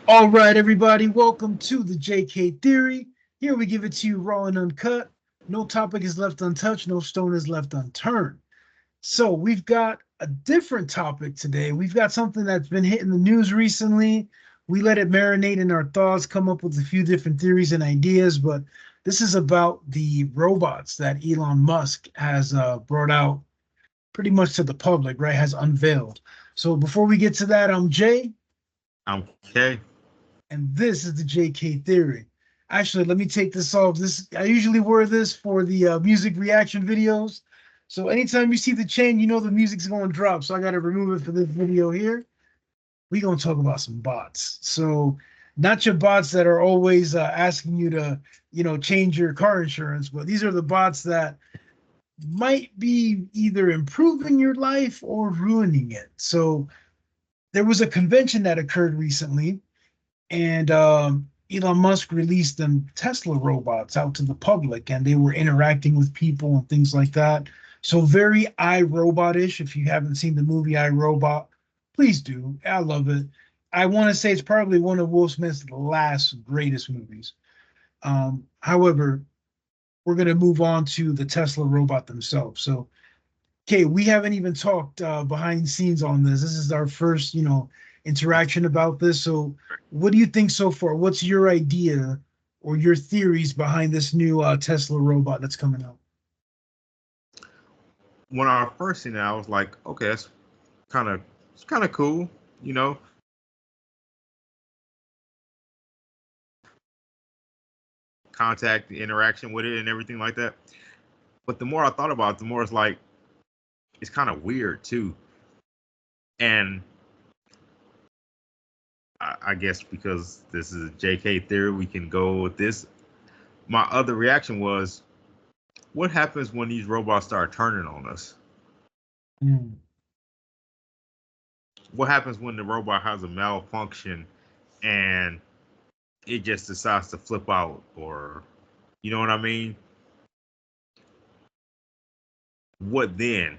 All right, everybody, welcome to the JK Theory. Here we give it to you raw and uncut. No topic is left untouched, no stone is left unturned. So, we've got a different topic today. We've got something that's been hitting the news recently. We let it marinate in our thoughts, come up with a few different theories and ideas, but this is about the robots that Elon Musk has brought out pretty much to the public, right? Has unveiled. So, before we get to that, I'm Jay. Okay. And this is the JK theory. Actually, let me take this off. This I usually wear this for the music reaction videos. So anytime you see the chain, you know the music's going to drop. So I got to remove it for this video here. We gonna talk about some bots. So not your bots that are always asking you to, change your car insurance, but these are the bots that might be either improving your life or ruining it. So there was a convention that occurred recently and Elon Musk released them Tesla robots out to the public, and they were interacting with people and things like that. So very iRobot-ish. If you haven't seen the movie iRobot, please do. I love it. I want to say it's probably one of Will Smith's last greatest movies. However, we're going to move on to the Tesla robot themselves. So, okay, we haven't even talked behind the scenes on this. This is our first, interaction about this. So, what do you think so far? What's your idea or your theories behind this new Tesla robot that's coming out? When I first seen it, I was like, okay, that's kind of it's kind of cool, you know. Contact, the interaction with it, and everything like that. But the more I thought about it, the more it's like it's kind of weird too. And I guess because this is a JK theory, we can go with this. My other reaction was, what happens when these robots start turning on us? Mm. What happens when the robot has a malfunction and it just decides to flip out, or you know what I mean? What then?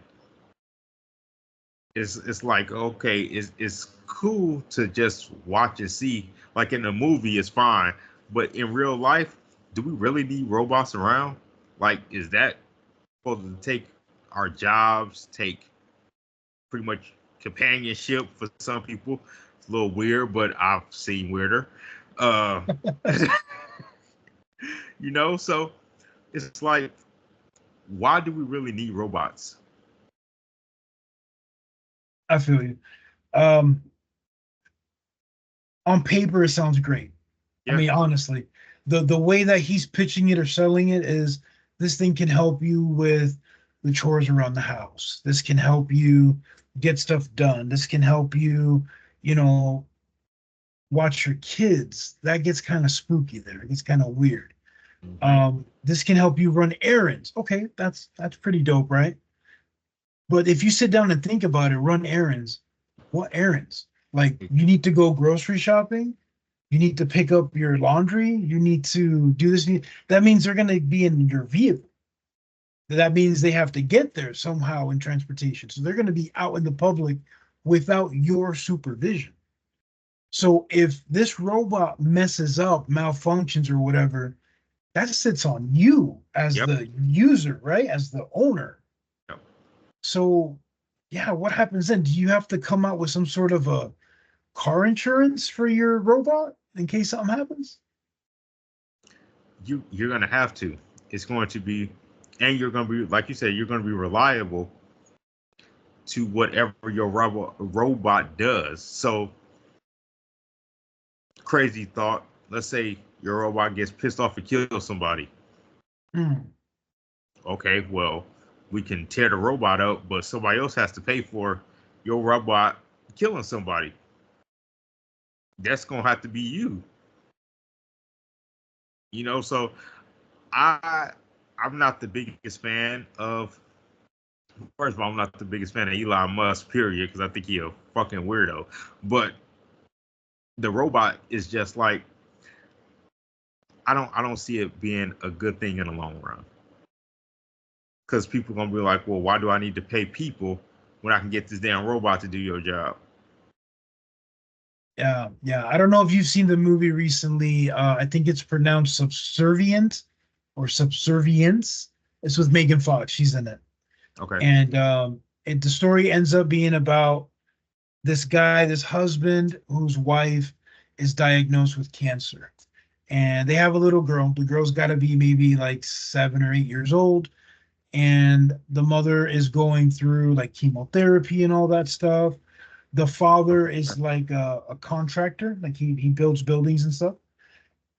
It's like, okay, it's cool to just watch and see. Like in a movie, it's fine, but in real life, do we really need robots around? Like, is that supposed to take our jobs, take pretty much companionship for some people? It's a little weird, but I've seen weirder. Uh, so it's like, why do we really need robots? I feel you. Um, on paper, it sounds great. I Yeah. mean, honestly, the way that he's pitching it or selling it is this thing can help you with the chores around the house. This can help you get stuff done. This can help you, you know, watch your kids. That gets kind of spooky there. It gets kind of weird. Mm-hmm. This can help you run errands. Okay, that's pretty dope, right? But if you sit down and think about it, run errands. What errands? Like you need to go grocery shopping. You need to pick up your laundry. You need to do this. That means they're going to be in your vehicle. That means they have to get there somehow in transportation. So they're going to be out in the public without your supervision. So if this robot messes up, malfunctions, or whatever, that sits on you as Yep. the user, right? As the owner. Yep. So, yeah, what happens then? Do you have to come out with some sort of a car insurance for your robot in case something happens? You're gonna have to. It's going to be, and you're gonna be, like you said, you're gonna be reliable to whatever your robot does. So crazy thought. Let's say your robot gets pissed off and kills somebody. Hmm. Okay, well, we can tear the robot up, but somebody else has to pay for your robot killing somebody. That's gonna have to be you. So I I'm not the biggest fan of. First of all, I'm not the biggest fan of Elon Musk, period, because I think he's a fucking weirdo. But the robot is just like, I don't see it being a good thing in the long run. Because people are gonna be like, well, why do I need to pay people when I can get this damn robot to do your job? Yeah, yeah. I don't know if you've seen the movie recently. I think it's pronounced Subservient or Subservience. It's with Megan Fox. She's in it. Okay. And the story ends up being about this guy, this husband whose wife is diagnosed with cancer. And they have a little girl. The girl's got to be maybe like 7 or 8 years old. And the mother is going through like chemotherapy and all that stuff. The father is like a contractor, like he builds buildings and stuff.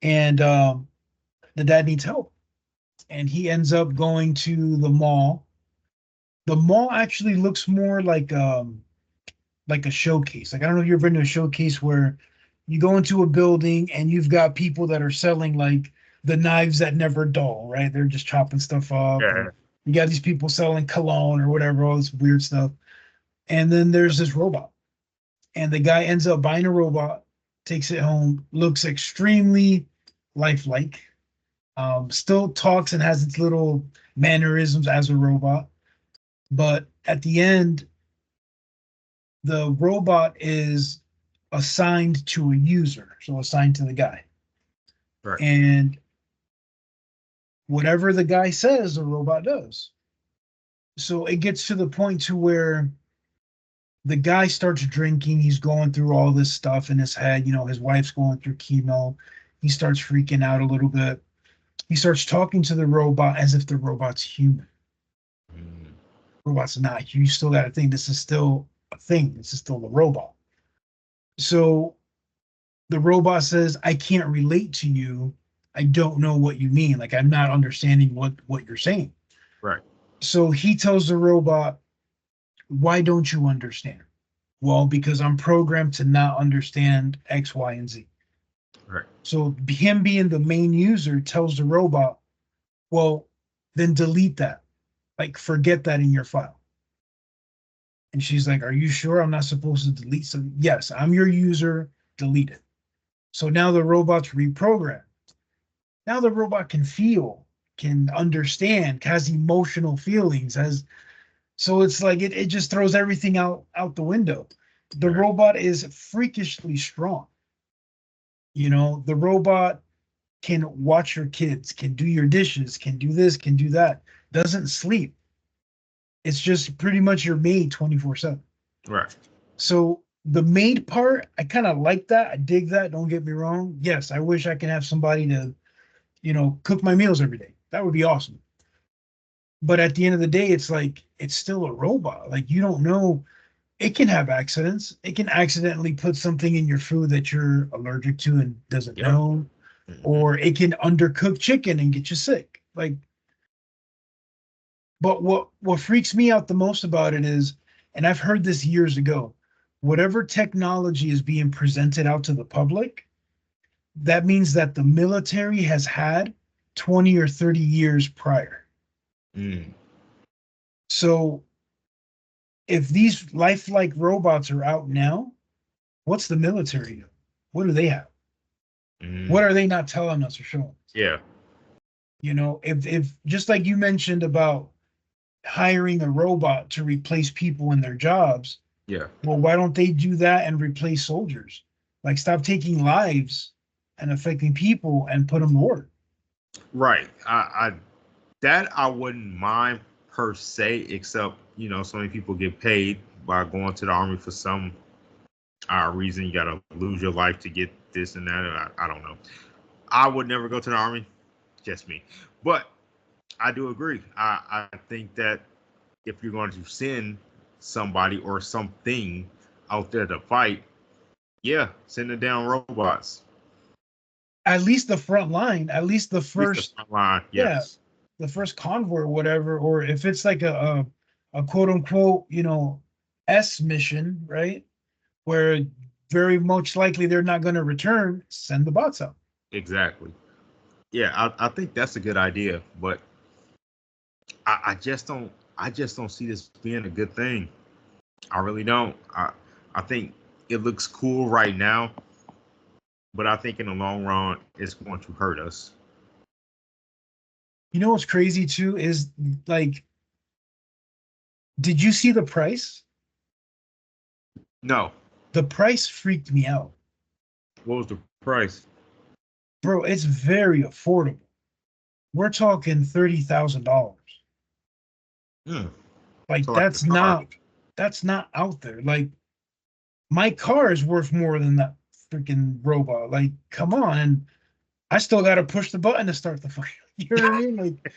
And the dad needs help. And he ends up going to the mall. The mall actually looks more like a showcase. Like I don't know if you've ever been to a showcase where you go into a building and you've got people that are selling like the knives that never dull, right? They're just chopping stuff up, Yeah. or you got these people selling cologne or whatever, all this weird stuff. And then there's this robot, and the guy ends up buying a robot, takes it home, looks extremely lifelike, still talks and has its little mannerisms as a robot. But at the end, the robot is assigned to a user, so assigned to the guy. Right. And whatever the guy says, the robot does. So it gets to the point to where the guy starts drinking. He's going through all this stuff in his head. You know, his wife's going through chemo. He starts freaking out a little bit. He starts talking to the robot as if the robot's human. Mm. Robot's not. You still got to think this is still a thing. This is still a robot. So the robot says, I can't relate to you. I don't know what you mean. Like I'm not understanding what you're saying. Right. So he tells the robot, why don't you understand? Well, because I'm programmed to not understand X, Y, and Z. Right. So him being the main user tells the robot, well, then delete that. Like forget that in your file. And she's like, are you sure I'm not supposed to delete something? Yes, I'm your user, delete it. So now the robot's reprogrammed. Now the robot can feel, can understand, has emotional feelings, has so it's like it just throws everything out the window. The Right. robot is freakishly strong. You know, the robot can watch your kids, can do your dishes, can do this, can do that, doesn't sleep. It's just pretty much your maid 24/7. Right. So the maid part, I kind of like that. I dig that. Don't get me wrong. Yes, I wish I could have somebody to, cook my meals every day. That would be awesome. But at the end of the day, it's like it's still a robot. Like you don't know. It can have accidents. It can accidentally put something in your food that you're allergic to and doesn't Yep. know, Hmm. or it can undercook chicken and get you sick. Like, but what freaks me out the most about it is, and I've heard this years ago, whatever technology is being presented out to the public, that means that the military has had 20 or 30 years prior. Mm. So if these lifelike robots are out now, what's the military do? What do they have? What Mm. are they not telling us or showing us? Yeah. If just like you mentioned about hiring a robot to replace people in their jobs, Yeah. well, why don't they do that and replace soldiers? Like stop taking lives and affecting people and put them to work. Right. I that I wouldn't mind per se, except so many people get paid by going to the army for some reason. You gotta lose your life to get this and that. I don't know. I would never go to the army. Just me. But I do agree. I think that if you're going to send somebody or something out there to fight, yeah, send the down robots. At least the front line, at least the At least the first, front line. yeah, Yes. the first convoy or whatever, or if it's like a quote unquote, S mission, right? Where very much likely they're not going to return, send the bots out. Exactly. Yeah, I think that's a good idea, but I just don't see this being a good thing. I really don't. I think it looks cool right now, but I think in the long run it's going to hurt us. You know what's crazy too is like, did you see the price? No. The price freaked me out. What was the price? Bro, it's very affordable. We're talking $30,000. Hmm. Like So like a car. that's not out there. Like my car is worth more than that freaking robot. Like, come on. And I still gotta push the button to start the fire. You know what I mean? Like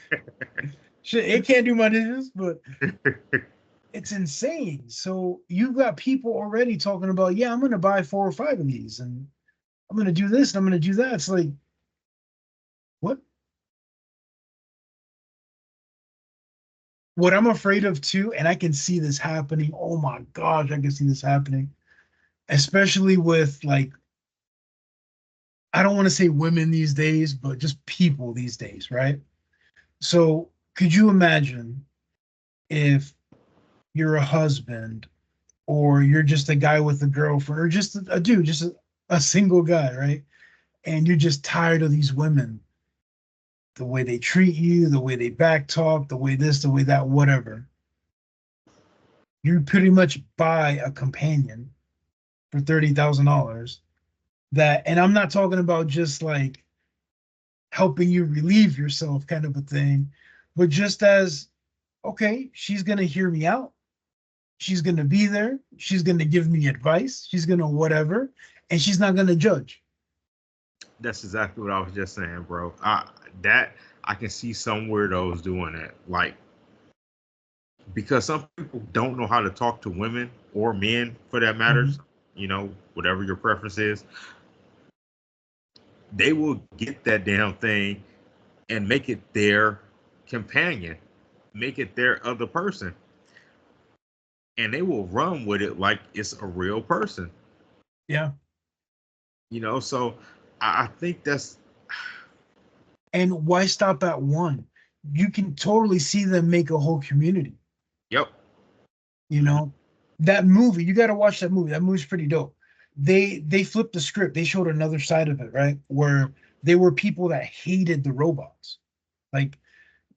shit, it can't do my dishes, but it's insane. So you've got people already talking about, yeah, I'm gonna buy 4 or 5 of these and I'm gonna do this and I'm gonna do that. It's like, what? What I'm afraid of too, and I can see this happening. Oh my gosh, I can see this happening, especially with like, I don't want to say women these days, but just people these days, right? So could you imagine if you're a husband or you're just a guy with a girlfriend or just a dude, just a single guy, right? And you're just tired of these women, the way they treat you, the way they backtalk, the way this, the way that, whatever. You pretty much buy a companion for $30,000 that, and I'm not talking about just like helping you relieve yourself kind of a thing, but just as, okay, she's going to hear me out. She's going to be there. She's going to give me advice. She's going to whatever, and she's not going to judge. That's exactly what I was just saying, bro. That I can see some weirdos doing that, like because some people don't know how to talk to women or men, for that matters. Mhm. Whatever your preference is, they will get that damn thing and make it their companion, make it their other person, and they will run with it like it's a real person. Yeah. So I think that's And why stop at one? You can totally see them make a whole community. yep. You Mhm. know, that movie, you got to watch that movie. That movie's pretty dope. They flipped the script. They showed another side of it, right? Where they were people that hated the robots. Like,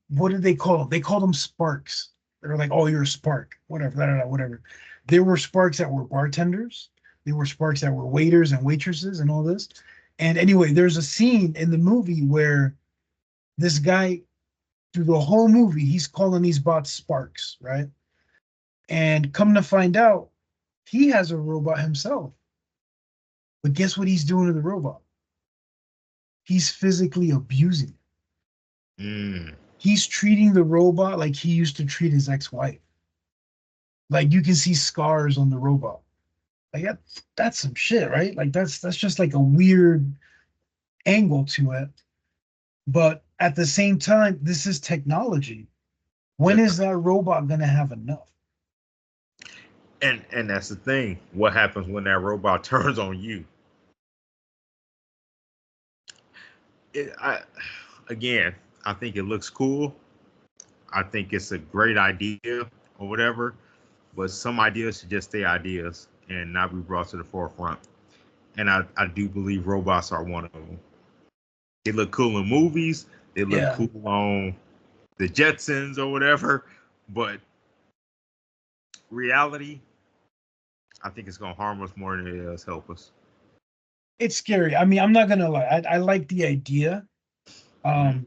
what did they call them? They called them sparks. They're like, "Oh, you're a spark." Whatever, blah, blah, blah, whatever. There were sparks that were bartenders. There were sparks that were waiters and waitresses and all this. And anyway, there's a scene in the movie where this guy, through the whole movie, he's calling these bots sparks, right? And come to find out, he has a robot himself. But guess what he's doing to the robot? He's physically abusing it. Mm. He's treating the robot like he used to treat his ex-wife. Like you can see scars on the robot. Like that's some shit, right? Like that's just like a weird angle to it. But at the same time, this is technology. Yeah. When is that robot gonna have enough? And that's the thing. What happens when that robot turns on you? I again, I think it looks cool. I think it's a great idea or whatever, but some ideas should just stay ideas and not be brought to the forefront. And I do believe robots are one of them. They look cool in movies. They look Yeah, cool on the Jetsons or whatever, but reality, I think it's gonna harm us more than it does help us. it's scary. I mean, I'm not gonna lie. I like the idea, Mm-hmm. um,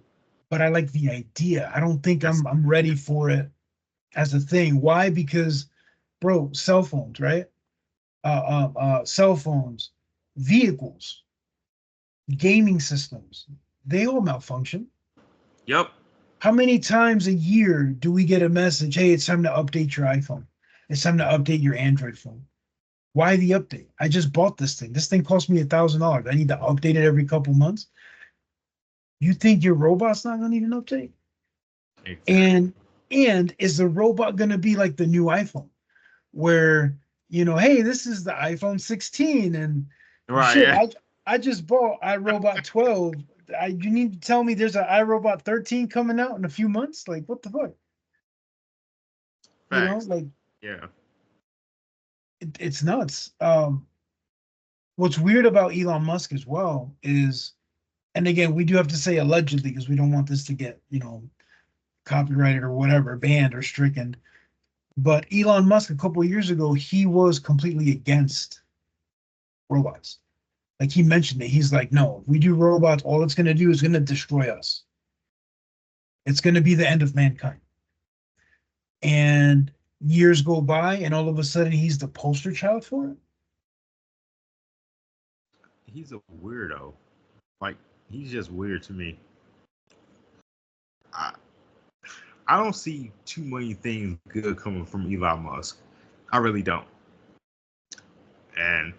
but I like the idea. I don't think That's I'm ready for it as a thing. Why? Because, bro, cell phones, right? Cell phones, vehicles, gaming systems, they all malfunction. yep. How many times a year do we get a message, hey, it's time to update your iPhone? It's time to update your Android phone. Why the update? I just bought this thing. This thing cost me $1,000. I need to update it every couple months. You think your robot's not gonna need an update? Exactly. And and is the robot gonna be like the new iPhone, where hey, this is the iPhone 16, and Right. shit, Yeah. I just bought iRobot 12. You need to tell me there's an iRobot 13 coming out in a few months? Like, what the fuck? Facts. Like Yeah. it's nuts. What's weird about Elon Musk as well is, and again, we do have to say allegedly because we don't want this to get copyrighted or whatever, banned or stricken. But Elon Musk, a couple of years ago, he was completely against robots. Like he mentioned it. He's like, no, if we do robots, all it's going to do is going to destroy us. It's going to be the end of mankind. And years go by, and all of a sudden, he's the poster child for it. He's a weirdo. Like he's just weird to me. I I don't see too many things good coming from Elon Musk. I really don't. And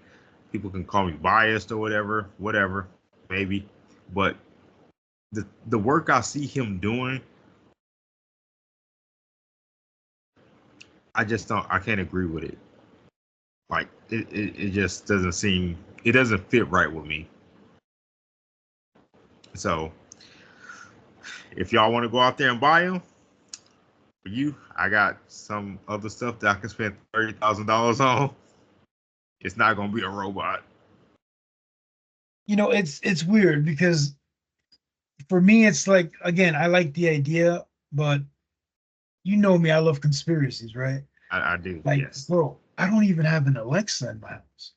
people can call me biased or whatever, maybe. But the work I see him doing, I just don't. I can't agree with it. Like it just doesn't seem. It doesn't fit right with me. So if y'all want to go out there and buy them, for you, I got some other stuff that I can spend $30,000 on. It's not gonna be a robot. You know, it's weird because for me, it's like again, I like the idea, but you know me, I love conspiracies, right? I do, Like, yes. bro, I don't even have an Alexa in my house.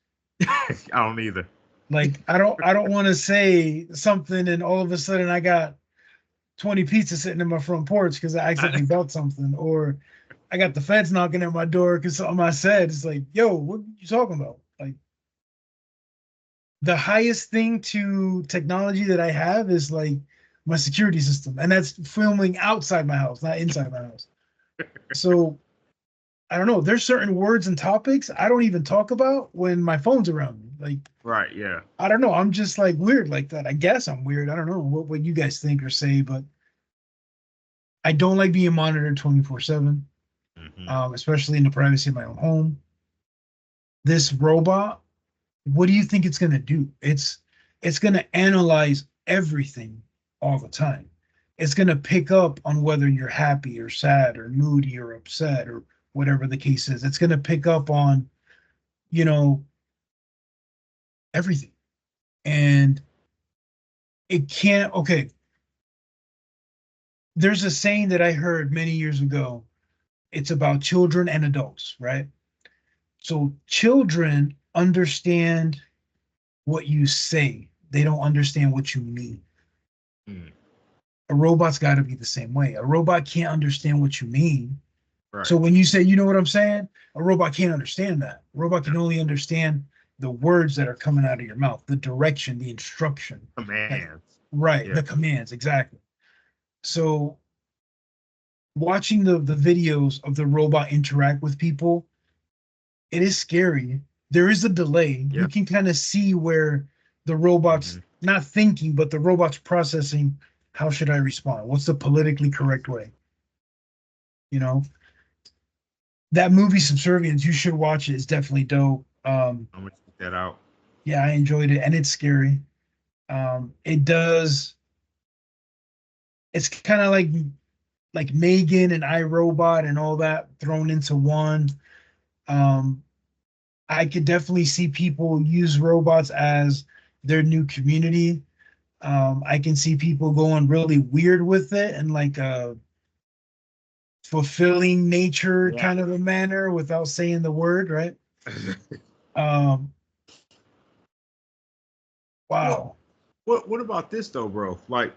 I don't either. Like, I don't want to say something and all of a sudden I got 20 pizzas sitting in my front porch because I accidentally bought something, or I got the feds knocking at my door because something I said. It's like, yo, what are you talking about? Like, the highest thing to technology that I have is like my security system, and that's filming outside my house, not inside my house. So I don't know. There's certain words and topics I don't even talk about when my phone's around me. Like, Right, yeah. I don't know. I'm just like weird like that. I guess I'm weird. I don't know what you guys think or say, but I don't like being monitored 24/7, Hmm. especially in the privacy of my own home. This robot, what do you think it's gonna do? It's gonna analyze everything all the time. It's gonna pick up on whether you're happy or sad or moody or upset or whatever the case is. It's gonna pick up on, you know, everything. And it can't, okay, there's a saying that I heard many years ago. It's about children and adults, right? So children understand what you say, they don't understand what you mean. Mm, A robot's got to be the same way. A robot can't understand what you mean. So right. when you say, you know what I'm saying, a robot can't understand that. A robot can only understand the words that are coming out of your mouth, the direction, the instruction. Like, Commands. right, Yeah. the commands, exactly. So watching the videos of the robot interact with people, it is scary. There is a delay. You Yeah. can kind of see where the robot's Hmm. not thinking, but the robot's processing. How should I respond? What's the politically correct way? You know, that movie Subservience, you should watch it. It's definitely dope. I'm gonna check that out. Yeah, I enjoyed it, and it's scary. It does. It's kind of like Megan and iRobot and all that thrown into one. Um, I could definitely see people use robots as their new community. I can see people going really weird with it and like a fulfilling nature Yeah. kind of a manner without saying the word, right? Um, Well, wow. what about this though, bro? Like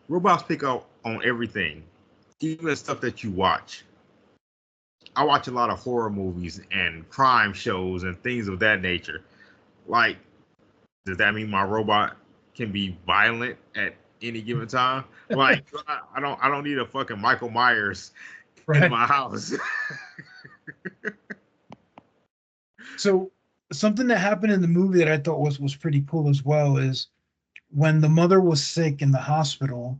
robots pick up on everything, even stuff that you watch. I watch a lot of horror movies and crime shows and things of that nature. Like, does that mean my robot can be violent at any given time? Like, I don't need a fucking Michael Myers in Right. my house. So something that happened in the movie that I thought was pretty cool as well is when the mother was sick in the hospital,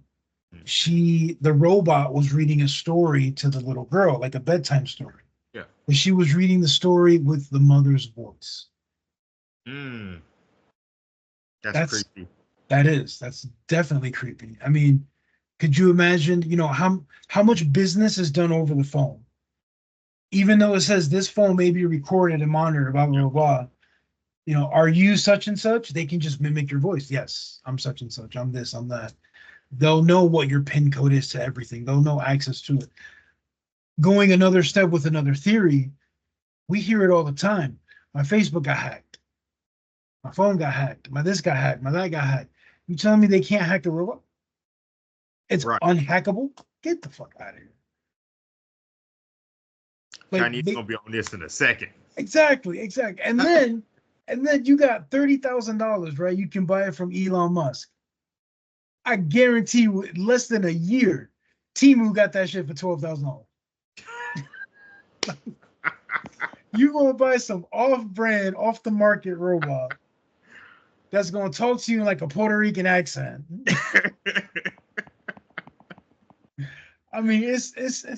the robot was reading a story to the little girl, like a bedtime story. Yeah. But she was reading the story with the mother's voice. Mm, that's That's creepy. that's definitely creepy. I mean, could you imagine, how much business is done over the phone? Even though it says this phone may be recorded and monitored, blah blah Yeah. blah blah. Are you such and such? They can just mimic your voice. Yes, I'm such and such. I'm this, I'm that. They'll know what your PIN code is to everything. They'll know access to it. Going another step with another theory, we hear it all the time. My Facebook got hacked. My phone got hacked. My this got hacked. My that got hacked. You telling me they can't hack the robot? It's Right. unhackable? Get the fuck out of here. Like Chinese gonna be on this in a second. exactly. And then you got $30,000, right? You can buy it from Elon Musk. I guarantee you, less than a year, Timu got that shit for $12,000. You gonna buy some off-brand, off-the-market robot that's gonna talk to you in like a Puerto Rican accent. I mean, it's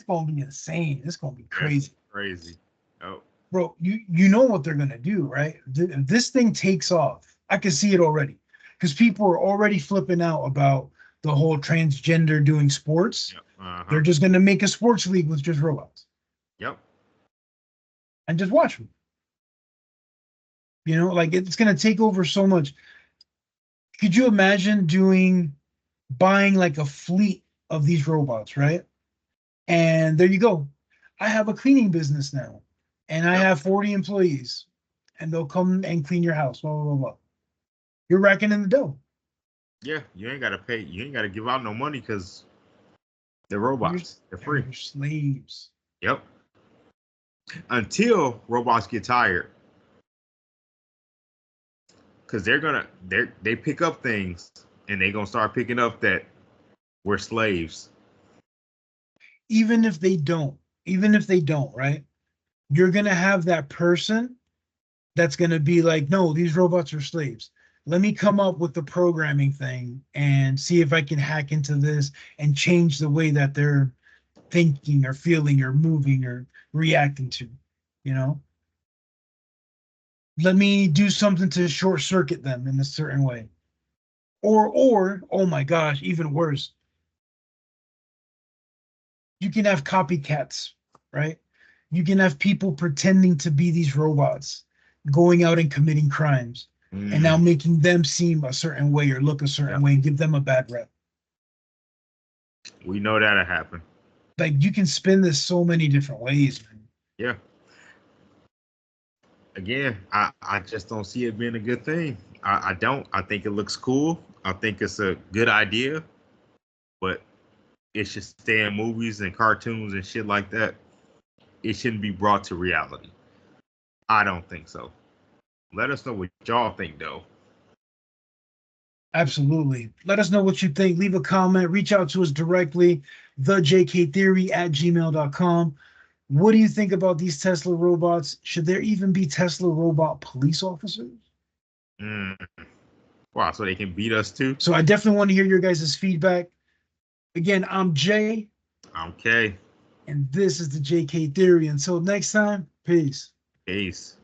gonna be insane. It's gonna be That's crazy, crazy. Oh, bro. You know what they're gonna do, right? If this thing takes off, I can see it already, because people are already flipping out about the whole transgender doing sports. yep. They're just gonna make a sports league with just robots Yep. and just watch them. You know, like it's gonna take over so much. Could you imagine buying like a fleet of these robots, right? And there you go. I have a cleaning business now, and I Yep. have 40 employees, and they'll come and clean your house. Blah blah blah blah. You're racking in the dough. Yeah. You ain't gotta pay. You ain't gotta give out no money because they're You're, robots. They're free. you're slaves. Yep. Until robots get tired, because they pick up things and they gonna start picking up that we're slaves. Even if they don't, right? You're gonna have that person that's gonna be like, no, these robots are slaves. Let me come up with the programming thing and see if I can hack into this and change the way that they're thinking or feeling or moving or reacting to, you know? Let me do something to short circuit them in a certain way. Or, oh my gosh, even worse, you can have copycats, right? You can have people pretending to be these robots, going out and committing crimes, and now Mm, making them seem a certain way or look a certain yep. way and give them a bad rep. We know that'll happen. Like you can spin this so many different ways, man. Yeah. Again, I just don't see it being a good thing. I don't. I think it looks cool. I think it's a good idea, but it should stay in movies and cartoons and shit like that. It shouldn't be brought to reality. I don't think so. Let us know what y'all think, though. Absolutely. Let us know what you think. Leave a comment. Reach out to us directly, thejktheory@gmail.com. What do you think about these Tesla robots? Should there even be Tesla robot police officers? Mm. Wow, so they can beat us too? So I definitely want to hear your guys' feedback. Again, I'm Jay, Okay. and this is the JK Theory. Until next time, peace. Peace.